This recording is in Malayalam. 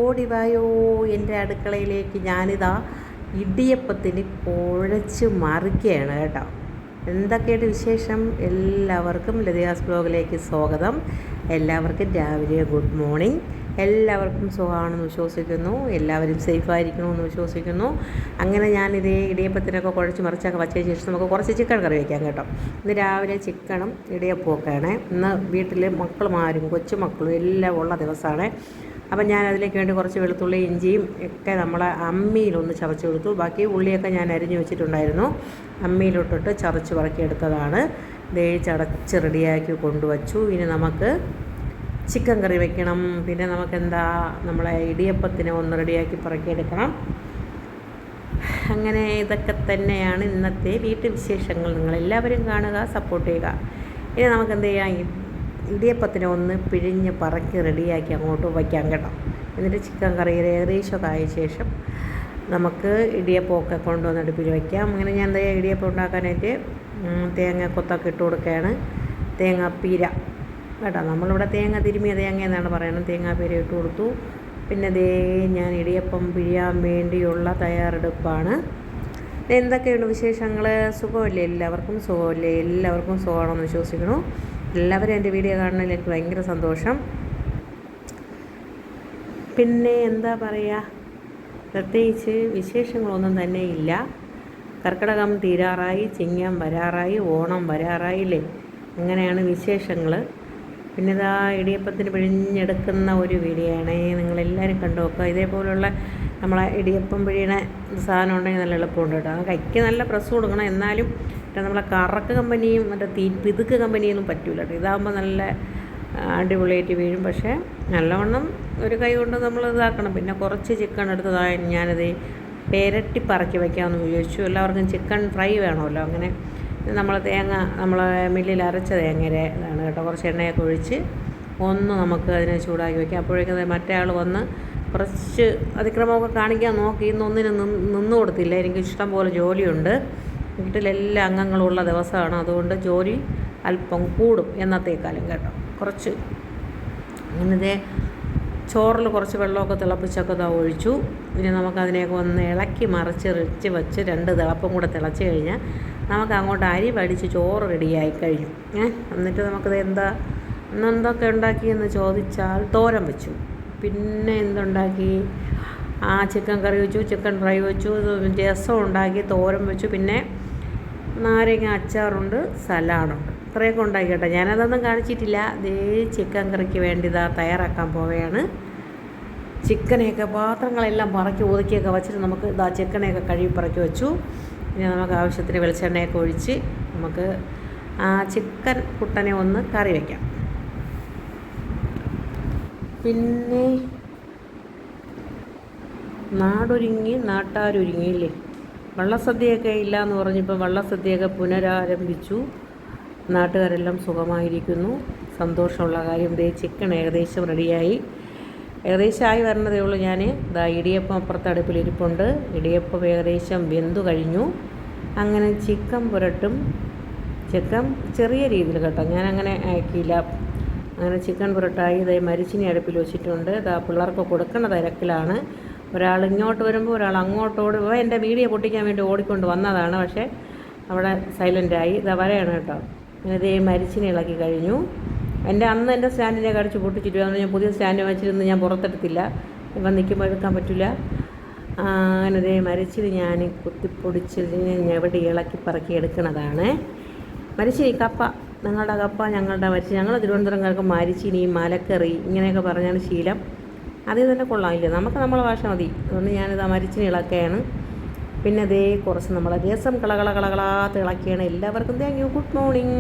ഓടിവായോ എൻ്റെ അടുക്കളയിലേക്ക്. ഞാനിതാ ഇടിയപ്പത്തിന് കുഴച്ച് മറിക്കുകയാണ് കേട്ടോ. എന്തൊക്കെയാണ് വിശേഷം? എല്ലാവർക്കും ലതികാസ് ബ്ലോഗിലേക്ക് സ്വാഗതം. എല്ലാവർക്കും രാവിലെ ഗുഡ് മോർണിംഗ്. എല്ലാവർക്കും സുഖമാണെന്ന് വിശ്വസിക്കുന്നു. എല്ലാവരും സേഫായിരിക്കണമെന്ന് വിശ്വസിക്കുന്നു. അങ്ങനെ ഞാനിതേ ഇടിയപ്പത്തിനൊക്കെ കുഴച്ച് മറിച്ചൊക്കെ വച്ചതിന് ശേഷം നമുക്ക് കുറച്ച് ചിക്കൻ കറി വയ്ക്കാം കേട്ടോ. ഇന്ന് രാവിലെ ചിക്കനും ഇടിയപ്പമൊക്കെയാണ്. ഇന്ന് വീട്ടിൽ മക്കളുമാരും കൊച്ചുമക്കളും എല്ലാം ഉള്ള ദിവസമാണ്. അപ്പം ഞാൻ അതിലേക്ക് വേണ്ടി കുറച്ച് വെളുത്തുള്ളി ഇഞ്ചിയും ഒക്കെ നമ്മളെ അമ്മിയിലൊന്ന് ചതച്ച് കൊടുത്തു. ബാക്കി ഉള്ളിയൊക്കെ ഞാൻ അരിഞ്ഞു വെച്ചിട്ടുണ്ടായിരുന്നു. അമ്മിയിലോട്ടിട്ട് ചതച്ച് പറക്കിയെടുത്തതാണ്. ദേ ചതച്ച് റെഡിയാക്കി കൊണ്ടുവച്ചു. ഇനി നമുക്ക് ചിക്കൻ കറി വെക്കണം. പിന്നെ നമുക്കെന്താ നമ്മളെ ഇടിയപ്പത്തിനെ ഒന്ന് റെഡിയാക്കി പറക്കിയെടുക്കണം. അങ്ങനെ ഇതൊക്കെ തന്നെയാണ് ഇന്നത്തെ വീട്ടുവിശേഷങ്ങൾ. നിങ്ങളെല്ലാവരും കാണുക, സപ്പോർട്ട് ചെയ്യുക. ഇനി നമുക്കെന്ത് ചെയ്യാം, ഇടിയപ്പത്തിനെ ഒന്ന് പിഴിഞ്ഞ് പറക്കി റെഡിയാക്കി അങ്ങോട്ട് വയ്ക്കാം കേട്ടോ. എന്നിട്ട് ചിക്കൻ കറി ഏകദേശമൊക്കെ ആയ ശേഷം നമുക്ക് ഇടിയപ്പമൊക്കെ കൊണ്ടുവന്ന് അടുപ്പിൽ വയ്ക്കാം. അങ്ങനെ ഞാൻ ഇടിയപ്പം ഉണ്ടാക്കാനായിട്ട് തേങ്ങ കൊത്തൊക്കെ ഇട്ട് കൊടുക്കുകയാണ്. തേങ്ങാപ്പീര കേട്ടോ, നമ്മളിവിടെ തേങ്ങ തിരുമിയ തേങ്ങ എന്നാണ് പറയുന്നത്. തേങ്ങാപ്പീര ഇട്ട് കൊടുത്തു. പിന്നെ ദേ ഞാൻ ഇടിയപ്പം പിഴിയാൻ വേണ്ടിയുള്ള തയ്യാറെടുപ്പാണ്. എന്തൊക്കെയുണ്ട് വിശേഷങ്ങൾ? സുഖമല്ലേ? എല്ലാവർക്കും സുഖമല്ലേ? എല്ലാവർക്കും സുഖമാണെന്ന് വിശ്വസിക്കുന്നു. എല്ലാവരും എൻ്റെ വീഡിയോ കാണുന്നതിൽ എനിക്ക് ഭയങ്കര സന്തോഷം. പിന്നെ എന്താ പറയുക, പ്രത്യേകിച്ച് വിശേഷങ്ങളൊന്നും തന്നെ ഇല്ല. കർക്കിടകം തീരാറായി, ചിങ്ങം വരാറായി, ഓണം വരാറായില്ലേ, അങ്ങനെയാണ് വിശേഷങ്ങൾ. പിന്നെ ഇതാ ഇടിയപ്പത്തിന് പിഴിഞ്ഞെടുക്കുന്ന ഒരു വീഡിയോ ആണ്, നിങ്ങളെല്ലാവരും കണ്ടു നോക്കുക. ഇതേപോലുള്ള നമ്മളെ ഇടിയപ്പം പിഴിയണ സാധനം ഉണ്ടെങ്കിൽ നല്ല എളുപ്പമുണ്ട് കേട്ടോ. കൈക്ക് നല്ല പ്രസ് കൊടുക്കണം. എന്നാലും നമ്മളെ കറക്ക് കമ്പനിയും മറ്റേ പിതുക്ക് കമ്പനിയൊന്നും പറ്റില്ല കേട്ടോ. ഇതാകുമ്പോൾ നല്ല അടിപൊളിയായിട്ട് വീഴും. പക്ഷേ നല്ലവണ്ണം ഒരു കൈ കൊണ്ട് നമ്മൾ ഇതാക്കണം. പിന്നെ കുറച്ച് ചിക്കൻ എടുത്തതായി ഞാനത് പെരട്ടി പറക്കി വയ്ക്കാമെന്ന് വിചാരിച്ചു. എല്ലാവർക്കും ചിക്കൻ ഫ്രൈ വേണമല്ലോ. അങ്ങനെ നമ്മൾ തേങ്ങ നമ്മളെ മില്ലിൽ അരച്ച തേങ്ങയുടെ ഇതാണ് കേട്ടോ. കുറച്ച് എണ്ണയൊക്കെ ഒഴിച്ച് ഒന്ന് നമുക്ക് അതിനെ ചൂടാക്കി വയ്ക്കാം. അപ്പോഴേക്കും മറ്റേ ആൾ വന്ന് കുറച്ച് അതിക്രമമൊക്കെ കാണിക്കാൻ നോക്കി. ഇന്നൊന്നിനും നിന്ന് കൊടുത്തില്ല. എനിക്ക് ഇഷ്ടം പോലെ ജോലിയുണ്ട്. വീട്ടിലെല്ലാ അംഗങ്ങളുള്ള ദിവസമാണ്. അതുകൊണ്ട് ജോലി അല്പം കൂടും എന്നത്തേക്കാളും കേട്ടോ. കുറച്ച് അങ്ങനെ ചോറിൽ കുറച്ച് വെള്ളമൊക്കെ തിളപ്പിച്ചൊക്കെ ഒഴിച്ചു. പിന്നെ നമുക്കതിനെയൊക്കെ ഒന്ന് ഇളക്കി മറിച്ച് വെച്ച് 2 തിളപ്പും കൂടെ തിളച്ച് കഴിഞ്ഞാൽ നമുക്ക് അങ്ങോട്ട് അരി വടിച്ച് ചോറ് റെഡിയായി കഴിഞ്ഞു. എന്നിട്ട് നമുക്കത് എന്തൊക്കെ ഉണ്ടാക്കിയെന്ന് ചോദിച്ചാൽ തോരൻ വെച്ചു. പിന്നെ എന്തുണ്ടാക്കി, ചിക്കൻ കറി വെച്ചു, ചിക്കൻ ഫ്രൈ വെച്ചു, രസം ഉണ്ടാക്കി, തോരൻ വെച്ചു, പിന്നെ നാരങ്ങ അച്ചാറുണ്ട്, സലാഡുണ്ട്. ഇത്രയൊക്കെ ഉണ്ടാക്കി കേട്ടോ. ഞാനതൊന്നും കാണിച്ചിട്ടില്ല. ദേ ചിക്കൻ കറിക്ക് വേണ്ടി തയ്യാറാക്കാൻ പോവുകയാണ്. ചിക്കനെയൊക്കെ പാത്രങ്ങളെല്ലാം പറക്കി ഒതുക്കിയൊക്കെ വെച്ചിട്ട് നമുക്ക് ചിക്കനെയൊക്കെ കഴുകി പറക്കി വെച്ചു. പിന്നെ നമുക്ക് ആവശ്യത്തിന് വെളിച്ചെണ്ണയൊക്കെ ഒഴിച്ച് നമുക്ക് ചിക്കൻ കുട്ടനെ ഒന്ന് കറി വയ്ക്കാം. പിന്നെ നാടൊരുങ്ങി നാട്ടാരൊരുങ്ങിയില്ലേ. വള്ളസദ്യയൊക്കെ ഇല്ല എന്ന് പറഞ്ഞപ്പോൾ വള്ളസദ്യയൊക്കെ പുനരാരംഭിച്ചു. നാട്ടുകാരെല്ലാം സുഖമായിരിക്കുന്നു. സന്തോഷമുള്ള കാര്യം. ദേ ചിക്കൻ ഏകദേശം റെഡിയായി, ഏകദേശമായി വരണതേ ഉള്ളൂ. ഞാൻ ഇടിയപ്പം അപ്പുറത്തെ അടുപ്പിലിരിപ്പുണ്ട്. ഇടിയപ്പം ഏകദേശം വെന്തു കഴിഞ്ഞു. അങ്ങനെ ചിക്കൻ പുരട്ടും. ചിക്കൻ ചെറിയ രീതിയിൽ കേട്ടോ, ഞാനങ്ങനെ ആക്കിയില്ല. അങ്ങനെ ചിക്കൻ പുരട്ടായി. മരിച്ചിനി അടുപ്പിൽ വെച്ചിട്ടുണ്ട്. പിള്ളേർക്ക് കൊടുക്കുന്ന തിരക്കിലാണ്. ഒരാൾ ഇങ്ങോട്ട് വരുമ്പോൾ ഒരാൾ അങ്ങോട്ട് എൻ്റെ വീഡിയോ പൊട്ടിക്കാൻ വേണ്ടി ഓടിക്കൊണ്ട് വന്നതാണ്. പക്ഷേ അവിടെ സൈലൻ്റായി. വരെയാണ് കേട്ടോ. അങ്ങനെ മരിച്ചിനി ഇളക്കി കഴിഞ്ഞു. എൻ്റെ സ്റ്റാൻഡിനെ കടിച്ച് പൊട്ടിച്ചിട്ട് അന്ന് ഞാൻ പുതിയ സ്റ്റാൻഡ് വെച്ചിരുന്ന് ഞാൻ പുറത്തെടുത്തില്ല. ഇപ്പം നിൽക്കുമ്പോൾ എടുക്കാൻ പറ്റില്ല. അങ്ങനെ മരിച്ചിനി ഞാൻ കുത്തിപ്പൊടിച്ച് ഞെവടി ഇളക്കി പറക്കി എടുക്കുന്നതാണ്. മരിച്ചിനി കപ്പ, നിങ്ങളുടെ കപ്പ ഞങ്ങളുടെ മരിച്ചിനി. ഞങ്ങൾ തിരുവനന്തപുരംകാർക്ക് മരിച്ചിനി, മലക്കറി ഇങ്ങനെയൊക്കെ പറഞ്ഞാണ് ശീലം. അതിൽ തന്നെ കൊള്ളാമില്ല, നമുക്ക് നമ്മളെ ഭാഷ മതി. അതുകൊണ്ട് ഞാനിത് മരിച്ചിനി ഇളക്കുകയാണ്. പിന്നെ കുറച്ച് നമ്മളെ രസം കളകളാ തിളക്കുകയാണ്. എല്ലാവർക്കും താങ്ക് യു. Good morning.